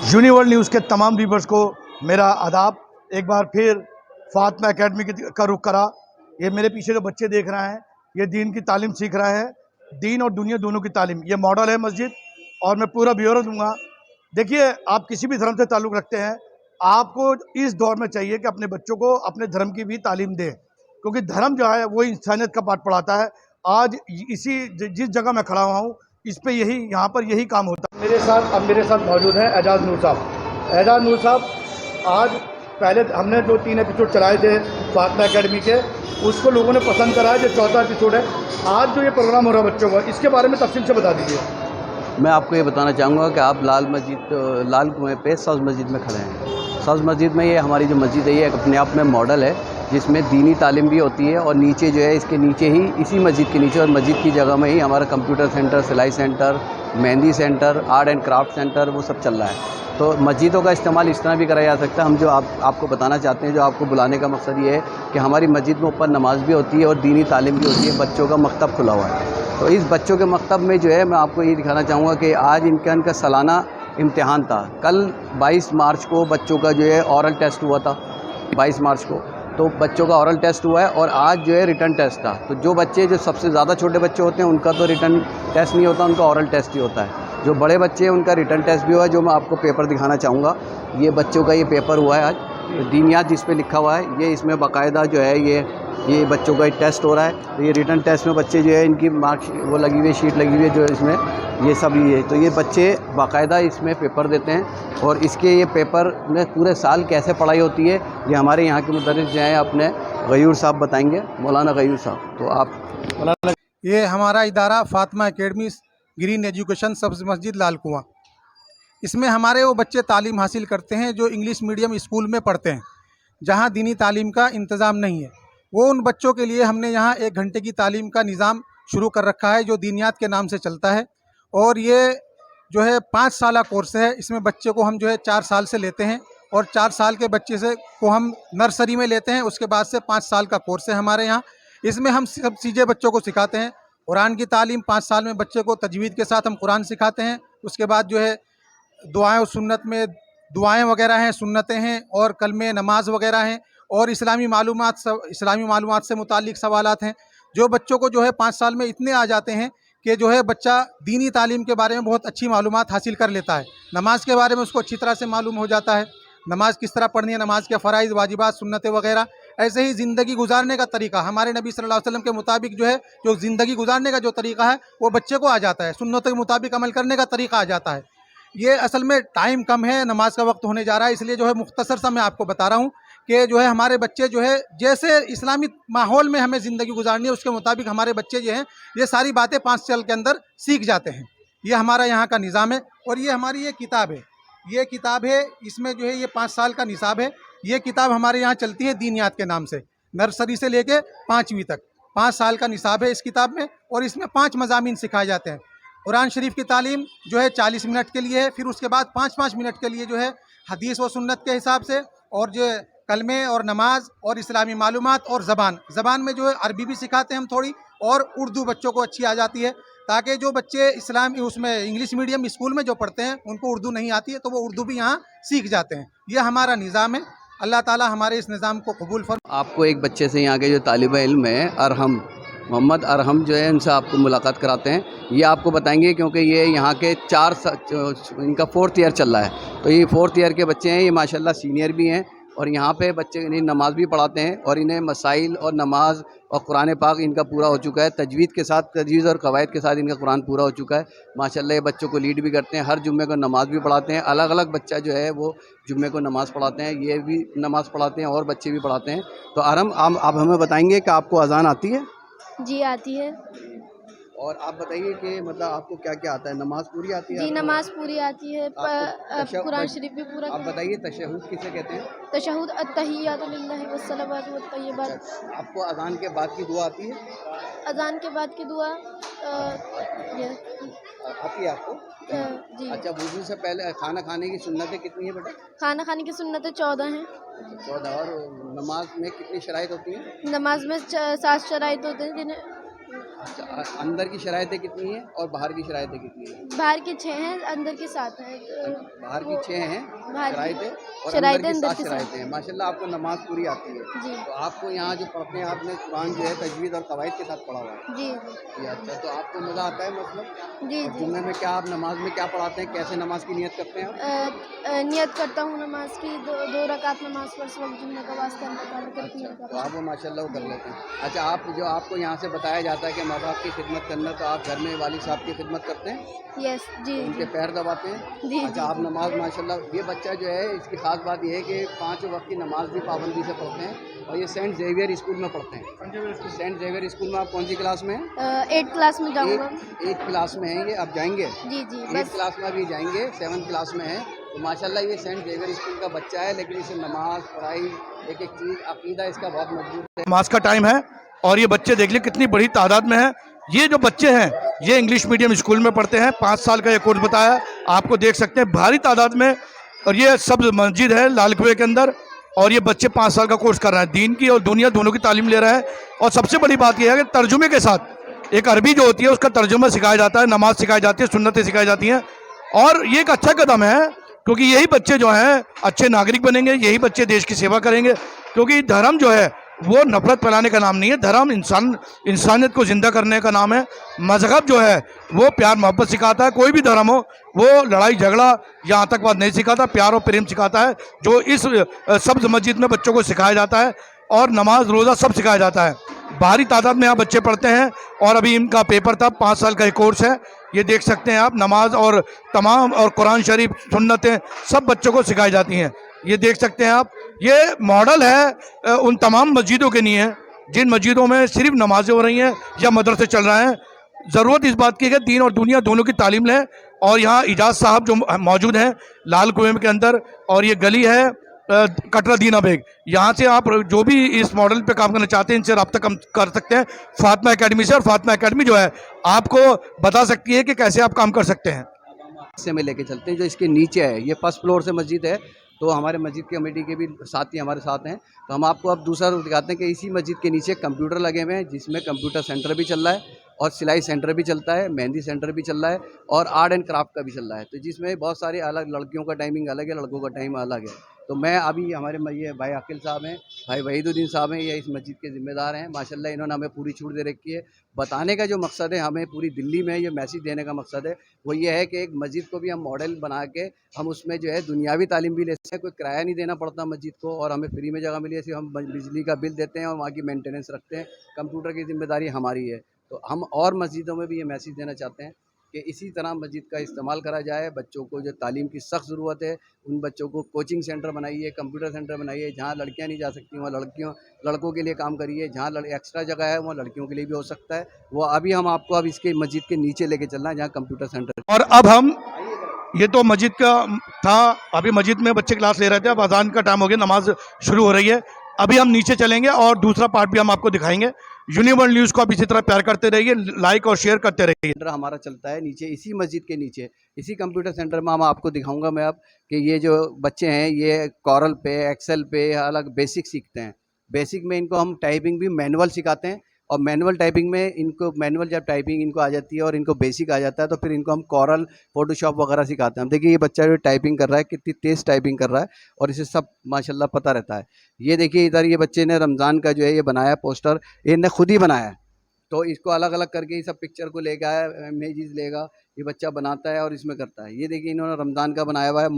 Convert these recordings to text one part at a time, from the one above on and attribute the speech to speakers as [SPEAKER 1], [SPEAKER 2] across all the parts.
[SPEAKER 1] यूनिवर्ल्ड news के तमाम viewers को मेरा आदाब। एक बार फिर फातिमा एकेडमी का रुख करा। ये मेरे पीछे जो बच्चे देख रहे हैं, ये दीन की तालीम सीख रहे हैं, दीन और दुनिया दोनों की तालीम। ये मॉडल है मस्जिद और मैं पूरा ब्यौरा दूंगा। देखिए, आप किसी भी धर्म से ताल्लुक़ रखते हैं, आपको इस दौर में चाहिए कि अपने बच्चों को अपने धर्म की भी तालीम दें, क्योंकि धर्म जो है वो इंसानियत का पाठ पढ़ाता है। आज जिस जगह मैं खड़ा हुआ हूँ, इस पे यहाँ पर यही काम होता है। मेरे साथ मौजूद हैं एजाज नूर साहब। एजाज नूर साहब, आज पहले हमने जो 3 एपिसोड चलाए थे फातिमा एकेडमी के, उसको लोगों ने पसंद करा है। जो चौथा एपिसोड है, आज जो ये प्रोग्राम हो रहा है बच्चों का, इसके बारे में तफसील से बता दीजिए।
[SPEAKER 2] मैं आपको ये बताना चाहूँगा कि आप लाल कुएँ पे सब्ज़ मस्जिद में खड़े हैं। सब्ज़ मस्जिद में ये हमारी जो मस्जिद है, ये अपने आप में मॉडल है, जिसमें दीनी तालीम भी होती है। और नीचे जो है, इसके नीचे ही, इसी मस्जिद के नीचे और मस्जिद की जगह में ही हमारा कंप्यूटर सेंटर, सिलाई centre, mehndi centre, art and craft centre, वो सब चल रहा है। तो मस्जिदों का इस्तेमाल इस तरह भी करा जा सकता है। हम जो आपको बताना चाहते हैं, जो आपको बुलाने का मकसद ये है कि हमारी मस्जिद में ऊपर नमाज भी होती है और दीनी तालीम भी होती है। बच्चों का मकतब खुला हुआ है। तो इस बच्चों के मकतब में जो है, मैं आपको ये दिखाना चाहूँगा कि आज इनका सालाना इम्तिहान था। कल 22 मार्च को बच्चों का जो है ऑरल टेस्ट हुआ था, 22 मार्च को। तो बच्चों का ऑरल टेस्ट हुआ है और आज जो है रिटर्न टेस्ट था। तो जो बच्चे, जो सबसे ज़्यादा छोटे बच्चे होते हैं, उनका तो रिटर्न टेस्ट नहीं होता, उनका ऑरल टेस्ट ही होता है। जो बड़े बच्चे हैं, उनका रिटर्न टेस्ट भी हुआ है, जो मैं आपको पेपर दिखाना चाहूँगा। ये बच्चों का ये पेपर हुआ है आज, दीनियात जिस पे लिखा हुआ है, ये इसमें बाकायदा जो है ये बच्चों का टेस्ट हो रहा है। तो ये रिटर्न टेस्ट में बच्चे जो है, इनकी मार्क्स वो लगी हुई है, शीट लगी हुई है, जो इसमें ये सब ये। तो ये बच्चे बाकायदा इसमें पेपर देते हैं और इसके ये पेपर में पूरे साल कैसे पढ़ाई होती है, ये हमारे यहाँ के मुदर्रिस जो हैं अपने गयूर साहब बताएंगे, मौलाना गयूर साहब। तो आप।
[SPEAKER 3] ये हमारा इदारा फातिमा एकेडमी ग्रीन एजुकेशन सब्ज़ मस्जिद लाल कुआँ। इसमें हमारे वो बच्चे तालीम हासिल करते हैं जो इंग्लिश मीडियम स्कूल में पढ़ते हैं, जहाँ दीनी तालीम का इंतज़ाम नहीं है। वो उन बच्चों के लिए हमने यहाँ 1 घंटे की तालीम का निज़ाम शुरू कर रखा है, जो दीनियात के नाम से चलता है। और ये जो है 5 साला कोर्स है। इसमें बच्चे को हम जो है 4 साल से लेते हैं और 4 साल के बच्चे को हम नर्सरी में लेते हैं। उसके बाद से 5 साल का कोर्स है हमारे यहाँ। इसमें हम सब चीज़ें बच्चों को सिखाते हैं। कुरान की तालीम 5 साल में बच्चे को तजवीद के साथ हम कुरान सिखाते हैं। उसके बाद जो है दुआएं और सुन्नत में दुआएं वगैरह हैं, सुन्नतें हैं और कलमे नमाज वगैरह हैं और इस्लामी मालूमात से मुताल्लिक सवालात हैं, जो बच्चों को जो है 5 साल में इतने आ जाते हैं कि जो है बच्चा दीनी तालीम के बारे में बहुत अच्छी मालूमात हासिल कर लेता है। नमाज के बारे में उसको अच्छी तरह से मालूम हो जाता है, नमाज किस तरह पढ़नी है, नमाज के फ़राइज़, वाजिबात, सुन्नतें वगैरह। ऐसे ही ज़िंदगी गुजारने का तरीका, हमारे नबी सल्लल्लाहु अलैहि वसल्लम के मुताबिक जो है, जो ज़िंदगी गुजारने का जो तरीका है, वो बच्चे को आ जाता है। सुन्नतों के मुताबिक अमल करने का तरीका आ जाता है। ये असल में टाइम कम है, नमाज का वक्त होने जा रहा है, इसलिए जो है मुख्तसर सा मैं आपको बता रहा हूँ कि जो है हमारे बच्चे जो है, जैसे इस्लामी माहौल में हमें ज़िंदगी गुजारनी है, उसके मुताबिक हमारे बच्चे जो हैं, ये सारी बातें 5 साल के अंदर सीख जाते हैं। ये हमारा यहाँ का निज़ाम है। और ये हमारी ये किताब है, इसमें जो है ये 5 साल का निसाब है। ये किताब हमारे यहाँ चलती है दीनियात के नाम से, नर्सरी से लेके 5वीं तक 5 साल का निसाब है इस किताब में। और इसमें 5 मज़ामीन सिखाए जाते हैं। कुरान शरीफ की तालीम जो है 40 मिनट के लिए है, फिर उसके बाद 5-5 मिनट के लिए जो है हदीस व सुन्नत के हिसाब से, और जो कलमे और नमाज और इस्लामी मालूमात और ज़बान में जो है अरबी भी सिखाते हैं हम थोड़ी, और उर्दू बच्चों को अच्छी आ जाती है, ताकि जो बच्चे उसमें इंग्लिश मीडियम स्कूल में जो पढ़ते हैं, उनको उर्दू नहीं आती है, तो वो उर्दू भी यहाँ सीख जाते हैं। ये हमारा निज़ाम है। अल्लाह ताला हमारे इस निज़ाम को कबूल फरमाए।
[SPEAKER 2] आपको एक बच्चे से यहाँ के जो तालिब इल्म है, मोहम्मद अरहम जो है, इनसे आपको मुलाकात कराते हैं। ये आपको बताएंगे, क्योंकि ये यहाँ के इनका 4th ईयर चल रहा है। तो ये 4th ईयर के बच्चे हैं, ये माशाल्लाह सीनियर भी हैं। और यहाँ पे बच्चे इन्हें नमाज भी पढ़ाते हैं और इन्हें मसाइल और नमाज और कुरान पाक इनका पूरा हो चुका है। तजवीज़ के साथ, तजवीज़ और कवायद के साथ इनका कुरान पूरा हो चुका है माशाल्लाह। ये बच्चों को लीड भी करते हैं, हर जुम्मे को नमाज भी पढ़ाते हैं। अलग अलग बच्चा जो है वो जुम्मे को नमाज़ पढ़ाते हैं, ये भी नमाज़ पढ़ाते हैं और बच्चे भी पढ़ाते हैं। तो अरहम, आप हमें बताएँगे कि आपको अज़ान आती है?
[SPEAKER 4] जी आती है।
[SPEAKER 2] और आप बताइए कि मतलब आपको क्या क्या आता है? नमाज पूरी आती है?
[SPEAKER 4] जी नमाज पूरी आती है, कुरान शरीफ भी पूरा।
[SPEAKER 2] आप बताइए तशहुद किसे कहते हैं?
[SPEAKER 4] तशहुद अत्तहियातु लिल्लाहि वस्सलावातु वत्तय्यिबात।
[SPEAKER 2] आपको अज़ान के बाद की दुआ आती है?
[SPEAKER 4] अज़ान के बाद की दुआ ये
[SPEAKER 2] आती है आपको?
[SPEAKER 4] जी।
[SPEAKER 2] अच्छा, वुज़ू से पहले खाना खाने की सुन्नतें कितनी है बेटा?
[SPEAKER 4] खाना खाने की सुन्नतें 14 हैं।
[SPEAKER 2] 14। और नमाज में कितनी शराइत होती हैं?
[SPEAKER 4] नमाज में 7 शराइत होते हैं, जिन्हें
[SPEAKER 2] अच्छा, अंदर की शरायतें कितनी हैं और बाहर की शरायतें कितनी हैं?
[SPEAKER 4] बाहर के 6 हैं, अंदर के 7 हैं।
[SPEAKER 2] बाहर की 6 हैं
[SPEAKER 4] बाहर की
[SPEAKER 2] शरायतें और
[SPEAKER 4] शरायतें
[SPEAKER 2] अंदर
[SPEAKER 4] अंदर
[SPEAKER 2] की
[SPEAKER 4] की
[SPEAKER 2] 7 शरायतें हैं। माशाल्लाह आपको नमाज़ पूरी आती है।
[SPEAKER 4] जी
[SPEAKER 2] तो आपको यहाँ जो पढ़ते हैं आपने कुरान जो है तजवीज़ और कवायद के साथ पढ़ा हुआ है।
[SPEAKER 4] जी
[SPEAKER 2] जी अच्छा, तो आपको मज़ा आता है मतलब?
[SPEAKER 4] जी
[SPEAKER 2] और
[SPEAKER 4] जी।
[SPEAKER 2] जुम्मे में क्या आप नमाज़ में क्या पढ़ाते हैं? कैसे नमाज़ की नियत करते हैं आप?
[SPEAKER 4] नियत करता हूँ नमाज की, दो रकात नमाज पर वक्त जुम्मे का वास्ता अल्लाह ताला करे कि
[SPEAKER 2] अच्छा,
[SPEAKER 4] मेरे
[SPEAKER 2] तो आप वो माशाल्लाह वो कर
[SPEAKER 4] जी।
[SPEAKER 2] लेते हैं। अच्छा, आप जो आपको यहाँ से बताया जाता है कि माँ बाप की खिदमत करना, तो आप घर में वालिद साहब की खिदमत करते हैं?
[SPEAKER 4] यस जी
[SPEAKER 2] उनके
[SPEAKER 4] जी
[SPEAKER 2] पैर दबाते हैं?
[SPEAKER 4] जी
[SPEAKER 2] अच्छा,
[SPEAKER 4] जी
[SPEAKER 2] आप
[SPEAKER 4] जी।
[SPEAKER 2] नमाज़ माशाल्लाह ये बच्चा जो है इसकी ख़ास बात ये है कि 5 वक्त की नमाज़ भी पाबंदी से पढ़ते हैं और ये सेंट ज़ेवियर स्कूल में पढ़ते हैं। सेंट ज़ेवियर स्कूल में आप कौन सी क्लास में हैं?
[SPEAKER 4] 8 क्लास में जाऊँगा।
[SPEAKER 2] 8 क्लास में हैं ये, आप जाएंगे?
[SPEAKER 4] जी जी
[SPEAKER 2] 8
[SPEAKER 4] बस।
[SPEAKER 2] क्लास में अभी जाएंगे, 7 क्लास में है। तो माशाल्लाह ये सेंट ज़ेवियर स्कूल का बच्चा है, लेकिन इसे नमाज़, पढ़ाई, एक-एक चीज़, अक़ीदा इसका बहुत मजबूत है।
[SPEAKER 1] नमाज का टाइम है और ये बच्चे देख लीजिए कितनी बड़ी तादाद में है। ये जो बच्चे हैं ये इंग्लिश मीडियम स्कूल में पढ़ते हैं। 5 साल का ये कोर्स बताया, आपको देख सकते हैं भारी तादाद में। और ये सब मस्जिद है लाल कुएं के अंदर और ये बच्चे 5 साल का कोर्स कर रहे हैं, दीन की और दुनिया दोनों की तालीम ले रहे हैं। और सबसे बड़ी बात यह है कि तर्जुमे के साथ एक अरबी जो होती है उसका तर्जुमा सिखाया जाता है, नमाज सिखाई जाती है, सुन्नतें सिखाई जाती हैं। और ये एक अच्छा कदम है क्योंकि यही बच्चे जो हैं अच्छे नागरिक बनेंगे, यही बच्चे देश की सेवा करेंगे। क्योंकि धर्म जो है वो नफरत फैलाने का नाम नहीं है, धर्म इंसानियत को जिंदा करने का नाम है। मजहब जो है वो प्यार मोहब्बत सिखाता है। कोई भी धर्म हो वो लड़ाई झगड़ा या आतंकवाद नहीं सिखाता, प्यार और प्रेम सिखाता है, जो इस सब्ज मस्जिद में बच्चों को सिखाया जाता है। और नमाज रोज़ा सब सिखाया जाता है। भारी तादाद में यहाँ बच्चे पढ़ते हैं और अभी इनका पेपर था, 5 साल का एक कोर्स है। ये देख सकते हैं आप, नमाज और तमाम और कुरान शरीफ, सुन्नतें सब बच्चों को सिखाई जाती हैं। ये देख सकते हैं आप, ये मॉडल है उन तमाम मस्जिदों के लिए जिन मस्जिदों में सिर्फ नमाजें हो रही हैं या मदरसे चल रहे हैं। ज़रूरत इस बात की है कि दीन और दुनिया दोनों की तालीम लें। और यहाँ इजाज़ साहब जो मौजूद हैं लाल कुएं के अंदर, और ये गली है कटरा दीना बेग। यहाँ से आप जो भी इस मॉडल पे काम करना चाहते हैं इनसे रब्ता कर सकते हैं फातिमा एकेडमी से। और फातिमा एकेडमी जो है आपको बता सकती है कि कैसे आप काम कर सकते हैं।
[SPEAKER 2] हिस्से में लेके चलते हैं जो इसके नीचे है। ये फर्स्ट फ्लोर से मस्जिद है, तो हमारे मस्जिद कमेटी के भी साथी हमारे साथ हैं। तो हम आपको अब दूसरा रूप दिखाते हैं कि इसी मस्जिद के नीचे कंप्यूटर लगे हुए हैं, जिसमें कंप्यूटर सेंटर भी चल रहा है और सिलाई सेंटर भी चलता है, मेहंदी सेंटर भी चल रहा है और आर्ट एंड क्राफ्ट का भी चल रहा है। तो जिसमें बहुत सारे अलग, लड़कियों का टाइमिंग अलग है, लड़कों का टाइम अलग है। तो मैं अभी हमारे ये भाई अकील साहब हैं, भाई वहीदुद्दीन साहब हैं, ये इस मस्जिद के ज़िम्मेदार हैं। माशाल्लाह इन्होंने हमें पूरी छूट दे रखी है। बताने का जो मकसद है, हमें पूरी दिल्ली में ये मैसेज देने का मकसद है, वो ये है कि एक मस्जिद को भी हम मॉडल बना के हम उसमें जो है दुनियावी तालीम भी लेते हैं। कोई किराया नहीं देना पड़ता मस्जिद को और हमें फ्री में जगह मिली है। सिर्फ हम बिजली का बिल देते हैं और वहाँ की मेंटेनेंस रखते हैं। कंप्यूटर की जिम्मेदारी हमारी है। तो हम और मस्जिदों में भी ये मैसेज देना चाहते हैं कि इसी तरह मस्जिद का इस्तेमाल करा जाए। बच्चों को जो तालीम की सख्त ज़रूरत है, उन बच्चों को कोचिंग सेंटर बनाइए, कंप्यूटर सेंटर बनाइए। जहाँ लड़कियाँ नहीं जा सकती वहाँ लड़कों के लिए काम करिए। जहाँ एक्स्ट्रा जगह है वहाँ लड़कियों के लिए भी हो सकता है। वो अभी हम आपको अब इसके मस्जिद के नीचे लेके चलना है जहाँ कंप्यूटर सेंटर।
[SPEAKER 1] और अब हम, ये तो मस्जिद का था, अभी मस्जिद में बच्चे क्लास ले रहे थे, अब अजान का टाइम हो गया, नमाज शुरू हो रही है। अभी हम नीचे चलेंगे और दूसरा पार्ट भी हम आपको दिखाएंगे। यूनिवर्सल न्यूज़ को आप इसी तरह प्यार करते रहिए, लाइक और शेयर करते रहिए।
[SPEAKER 2] सेंटर हमारा चलता है नीचे, इसी मस्जिद के नीचे, इसी कंप्यूटर सेंटर में। हम आपको दिखाऊंगा मैं अब कि ये जो बच्चे हैं ये कॉरल पे, एक्सेल पे अलग बेसिक सीखते हैं। बेसिक में इनको हम टाइपिंग भी मैनुअल सिखाते हैं और मैनुअल टाइपिंग में इनको, मैनुअल जब टाइपिंग इनको आ जाती है और इनको बेसिक आ जाता है तो फिर इनको हम कॉरल, फोटोशॉप वगैरह सिखाते हैं। हम देखिए ये बच्चा जो टाइपिंग कर रहा है कितनी तेज़ टाइपिंग कर रहा है और इसे सब माशाल्लाह पता रहता है। ये देखिए इधर ये बच्चे ने रमज़ान का जो है ये बनाया पोस्टर, इन्हें खुद ही बनाया है। तो इसको अलग अलग करके ये सब पिक्चर को लेकर आया, इमेजेस लेगा, ये बच्चा बनाता है और इसमें करता है। ये देखिए इन्होंने रमज़ान का बनाया हुआ है,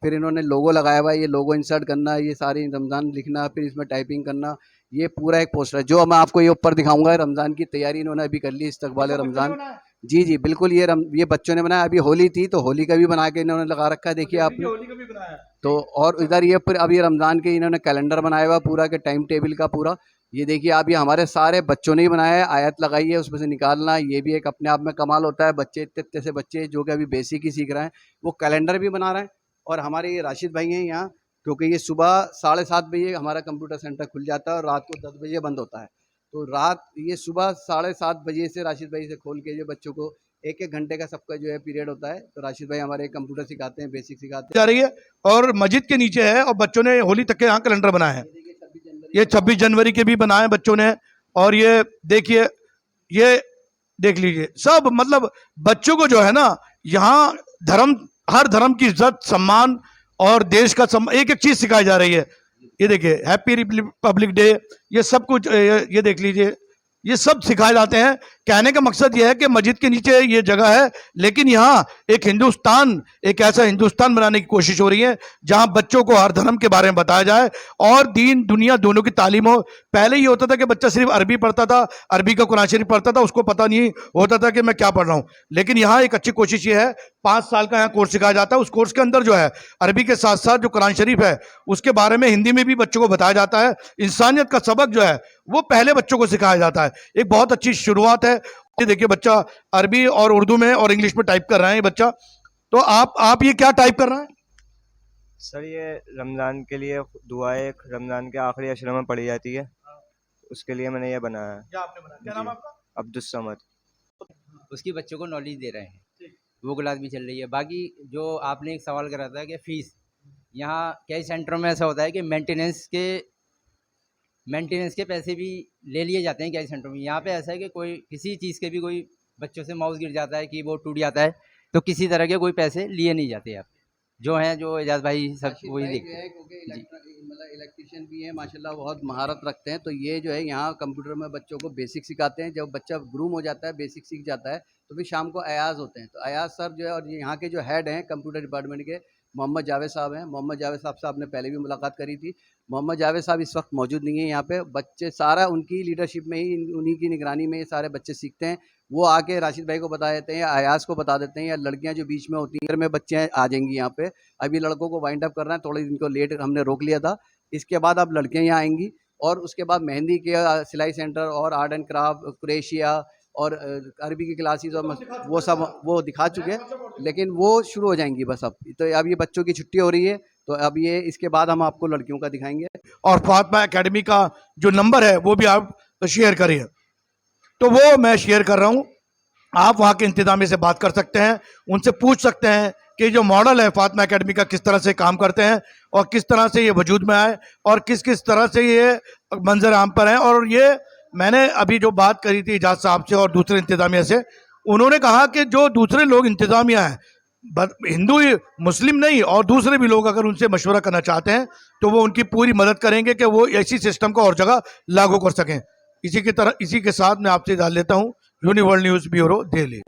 [SPEAKER 2] फिर इन्होंने लोगो लगाया हुआ है, ये लोगो इंसर्ट करना, ये सारी रमज़ान लिखना, फिर इसमें टाइपिंग करना। ये पूरा एक पोस्टर है जो मैं आपको ये ऊपर दिखाऊंगा। रमज़ान की तैयारी इन्होंने अभी कर ली, इस्तकबाल रमज़ान। जी जी बिल्कुल, ये बच्चों ने बनाया। अभी होली थी तो होली का भी बना के इन्होंने लगा रखा है, देखिए आपने।
[SPEAKER 1] होली का भी बनाया।
[SPEAKER 2] तो और इधर ये फिर अभी रमज़ान के इन्होंने कैलेंडर बनाया हुआ पूरा के टाइम टेबल का पूरा। ये देखिए आप, ये हमारे सारे बच्चों ने ही बनाया है। आयत लगाई है, उसमें से निकालना, ये भी एक अपने आप में कमाल होता है। बच्चे इतने से बच्चे जो कि अभी बेसिक ही सीख रहे हैं, वो कैलेंडर भी बना रहे हैं। और हमारे ये राशिद भाई हैं यहाँ, क्योंकि ये सुबह 7:30 बजे हमारा कंप्यूटर सेंटर खुल जाता है और रात को 10 बजे बंद होता है। तो रात ये सुबह 7:30 बजे से राशिद भाई से खोल के जो बच्चों को 1-1 घंटे का सबका जो है पीरियड होता है। तो राशिद भाई हमारे कंप्यूटर सिखाते हैं, बेसिक सिखाते
[SPEAKER 1] जा रही है और मस्जिद के नीचे है और बच्चों ने होली तक के यहाँ कैलेंडर बनाए हैं। ये 26 जनवरी के भी बनाए बच्चों ने। और ये देखिए, ये देख लीजिए सब, मतलब बच्चों को जो है ना यहाँ धर्म, हर धर्म की इज्जत, सम्मान और देश का एक एक चीज सिखाई जा रही है। ये देखिए हैप्पी रिपब्लिक डे, ये सब कुछ ये देख लीजिए, ये सब सिखाए जाते हैं। कहने का मकसद ये है कि मस्जिद के नीचे ये जगह है, लेकिन यहाँ एक हिंदुस्तान, एक ऐसा हिंदुस्तान बनाने की कोशिश हो रही है जहाँ बच्चों को हर धर्म के बारे में बताया जाए और दीन दुनिया दोनों की तालीम हो। पहले ये होता था कि बच्चा सिर्फ अरबी पढ़ता था, अरबी का कुरान शरीफ पढ़ता था, उसको पता नहीं होता था कि मैं क्या पढ़ रहा हूँ। लेकिन यहाँ एक अच्छी कोशिश ये है, 5 साल का यहाँ कोर्स सिखाया जाता है। उस कोर्स के अंदर जो है अरबी के साथ साथ जो कुरान शरीफ है उसके बारे में हिंदी में भी बच्चों को बताया जाता है। इंसानियत का सबक जो है वो पहले बच्चों को सिखाया जाता है। एक बहुत अच्छी शुरुआत है। ये देखिए बच्चा अरबी और उर्दू में और इंग्लिश में टाइप कर रहा है ये बच्चा। तो आप ये क्या टाइप कर रहा है?
[SPEAKER 5] सर ये रमज़ान के लिए दुआएं रमज़ान के आखिरी अशरों में पढ़ी जाती है, उसके लिए मैंने ये बनाया है।
[SPEAKER 1] क्या आपने बनाया? क्या नाम है आपका?
[SPEAKER 5] अब्दुस समद।
[SPEAKER 6] उसकी बच्चों को नॉलेज दे रहे हैं, वो क्लास भी चल रही है। बाकी जो आपने एक सवाल करा था कि फ़ीस, यहाँ कई सेंटरों में ऐसा होता है कि मेंटेनेंस के पैसे भी ले लिए जाते हैं कई सेंटरों में। यहाँ पे ऐसा है कि कोई किसी चीज़ के भी, कोई बच्चों से माउस गिर जाता है, कीबोर्ड टूट जाता है, तो किसी तरह के कोई पैसे लिए नहीं जाते। आप जो हैं, जो एजाज भाई सब वही देखते हैं
[SPEAKER 2] क्योंकि मतलब इलेक्ट्रिशियन भी हैं माशाल्लाह, बहुत महारत रखते हैं। तो ये जो है यहाँ कंप्यूटर में बच्चों को बेसिक सिखाते हैं। जब बच्चा ग्रूम हो जाता है, बेसिक सीख जाता है, तो फिर शाम को अयाज होते हैं। तो अयाज सर जो है, और यहाँ के जो हेड हैं कंप्यूटर डिपार्टमेंट के, मोहम्मद जावेद साहब हैं। मोहम्मद जावेद साहब से आपने पहले भी मुलाकात करी थी। मोहम्मद जावेद साहब इस वक्त मौजूद नहीं है यहाँ पे। बच्चे सारा उनकी लीडरशिप में ही, उन्हीं की निगरानी में ये सारे बच्चे सीखते हैं। वो आके राशिद भाई को बता देते हैं या अयाज को बता देते हैं, या लड़कियां जो बीच में होती हैं में बच्चे आ जाएंगी यहाँ पे। अभी लड़कों को वाइंड अप करना है, थोड़े दिन को लेट हमने रोक लिया था। इसके बाद अब लड़कियां यहाँ आएंगी, और उसके बाद मेहंदी के सिलाई सेंटर और आर्ट एंड क्राफ्ट, क्रोएशिया और अरबी की क्लासेस और वो सब वो दिखा चुके हैं, लेकिन वो शुरू हो जाएंगी बस अब। तो अब ये बच्चों की छुट्टी हो रही है, तो अब ये इसके बाद हम आपको लड़कियों का दिखाएंगे।
[SPEAKER 1] और फातिमा एकेडमी का जो नंबर है वो भी आप शेयर करिए। तो वो मैं शेयर कर रहा हूँ, आप वहाँ के इंतजामिया से बात कर सकते हैं, उनसे पूछ सकते हैं कि जो मॉडल है फातिमा एकेडमी का किस तरह से काम करते हैं और किस तरह से ये वजूद में आए और किस किस तरह से ये मंजर आम पर है। और ये मैंने अभी जो बात करी थी इजाज साहब से और दूसरे इंतजामिया से, उन्होंने कहा कि जो दूसरे लोग इंतजामिया हैं, हिंदू मुस्लिम नहीं और दूसरे भी लोग अगर उनसे मशवरा करना चाहते हैं तो वो उनकी पूरी मदद करेंगे कि वो ऐसी सिस्टम को और जगह लागू कर सकें। इसी के साथ मैं आपसे इजाज़त लेता हूँ। यूनिवर्ल्ड न्यूज़ ब्यूरो, दिल्ली।